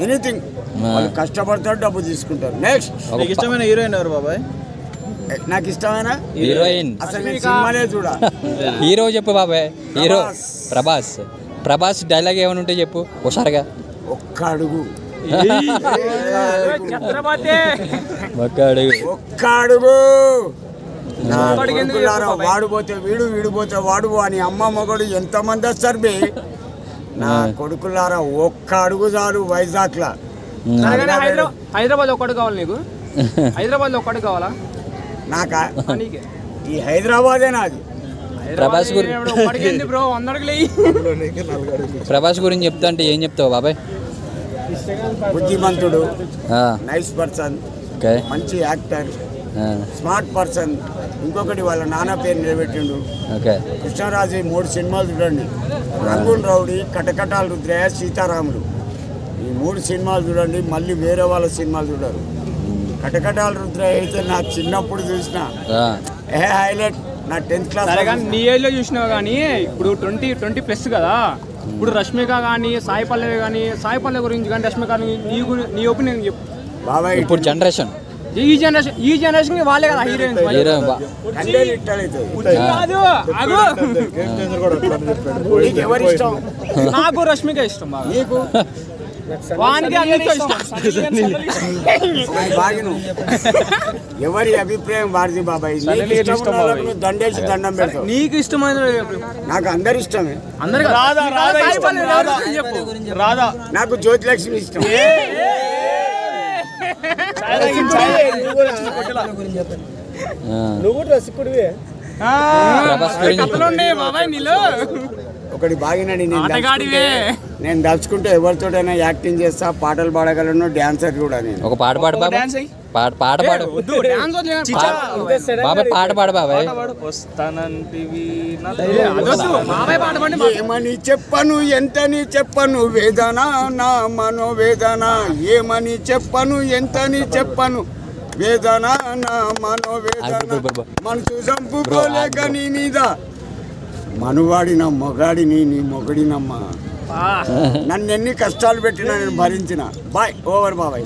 Anything వాళ్ళు కష్టపడతారు, డబ్బు తీసుకుంటారు. నెక్స్ట్ నీకు ఇష్టమైన హీరోయిన్ ఎవరు బాబాయ్? నాకు ఇష్టమైన హీరోయిన్ అసలు నేను సినిమాలే చూడ. హీరో చెప్పు బాబాయ్. హీరో ప్రభాస్. ప్రభాస్ డైలాగ్ ఏమైనా ఉంటే చెప్పు హుషారుగా. ఒక్క అడుగు ఒక్క అడుగు వాడు పోతే వీడు, వీడు పోతే వాడు అని అమ్మ మొగడు ఎంతమంది వస్తారు బే. నా కొడుకులారా ఒక్క అడుగు చాలు వైజాగ్ లా. హైదరాబాద్ ఒక్కడు కావాలి నీకు? హైదరాబాద్ లో ఒక్కడు కావాలా నాకా? ఈ హైదరాబాదే నాది. ప్రభాస్ ప్రభాస్ గురించి చెప్తా అంటే ఏం చెప్తావు బాబాయ్? బుద్ధిమంతుడు, నైస్ పర్సన్, మంచి యాక్టర్, స్మార్ట్ పర్సన్. ఇంకొకటి వాళ్ళ నాన్న పేరు నిలబెట్టిండు. కృష్ణరాజు 3 సినిమాలు చూడండి. రంగూన్ రౌడీ, కటకటాల రుద్రయ్య, సీతారాములు. ఈ 3 సినిమాలు చూడండి, మళ్ళీ వేరే వాళ్ళ సినిమాలు చూడరు. కటకటాల రుద్రయ్య అయితే నా చిన్నప్పుడు చూసిన హైలైట్. నా 10th క్లాస్ నీ ఏజ్ లో చూసినావు కానీ ఇప్పుడు 20+ కదా. ఇప్పుడు రష్మిక కానీ, సాయి పల్లవి కానీ, సాయి పల్లవి గురించి కానీ, రష్మిక నీ ఒపీనియన్ చెప్పు బాబాయ్. ఇప్పుడు జనరేషన్ ఈ జనరేషన్ వాళ్ళే కదా హీరోయిన్స్. నాకు రష్మిక ఇష్టం. నీకు? ఎవరి అభిప్రాయం వారిది బాబాయ్. దండేసి దండం పెడతావు. నీకు ఇష్టమైన? నాకు అందరు ఇష్టమే. రాధా. నాకు జ్యోతిలక్ష్మి ఇష్టం. ఒకటి బాగినని నేను దలుచుకుంటే ఎవరితోటైనా యాక్టింగ్ చేస్తా, పాటలు పాడగలను, డాన్సర్ కూడా. నేను ఒక పాట పాడు బాబాయ్. పాట పాడు బాబాయ్. పాట పాడు బాబాయ్. ఏమని చెప్పను, ఎంతని చెప్పను వేదన నా మనోవేదన. ఏమని చెప్పను, ఎంతని చెప్పను వేదన నా మనోవేదన. మనసు చంపుకోలేక నీ మీద మనువాడిన మొగాడిని, నీ మొగడినమ్మా. నన్ను ఎన్ని కష్టాలు పెట్టినా నేను భరించిన. బాయ్ ఓవర్ బాబాయ్.